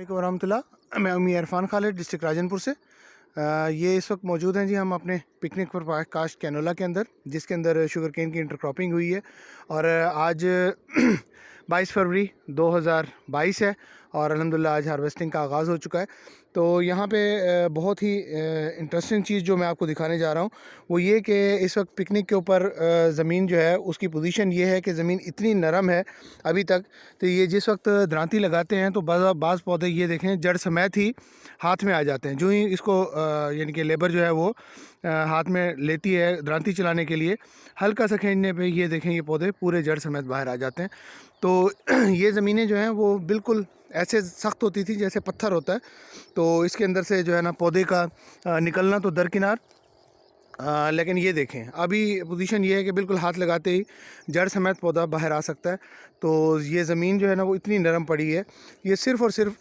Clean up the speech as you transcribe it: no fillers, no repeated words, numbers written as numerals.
वालेकुम वरहमतुल्लाह। मैं उम्मी इरफान खालिद डिस्ट्रिक्ट राजनपुर से। ये इस वक्त मौजूद हैं जी हम अपने पिकनिक पर कास्ट कैनोला के अंदर, जिसके अंदर शुगर केन की इंटरक्रॉपिंग हुई है। और आज 22 फरवरी 2022 है और अल्हम्दुलिल्लाह आज हार्वेस्टिंग का आगाज़ हो चुका है। तो यहाँ पे बहुत ही इंटरेस्टिंग चीज़ जो मैं आपको दिखाने जा रहा हूँ वो ये कि इस वक्त पिकनिक के ऊपर ज़मीन जो है उसकी पोजीशन ये है कि ज़मीन इतनी नरम है अभी तक। तो ये जिस वक्त दरांती लगाते हैं तो बाज़ पौधे ये देखें जड़ समेत ही हाथ में आ जाते हैं। जो ही इसको यानी कि लेबर जो है वो हाथ में लेती है दरांती चलाने के लिए, हल्का सा खींचने पे ये देखें ये पौधे पूरे जड़ समेत बाहर आ जाते हैं। तो ये ज़मीनें जो हैं वो बिल्कुल ऐसे सख्त होती थी जैसे पत्थर होता है। तो इसके अंदर से जो है ना पौधे का निकलना तो दरकिनार, लेकिन ये देखें अभी पोजीशन ये है कि बिल्कुल हाथ लगाते ही जड़ समेत पौधा बाहर आ सकता है। तो ये ज़मीन जो है ना वो इतनी नरम पड़ी है, ये सिर्फ़ और सिर्फ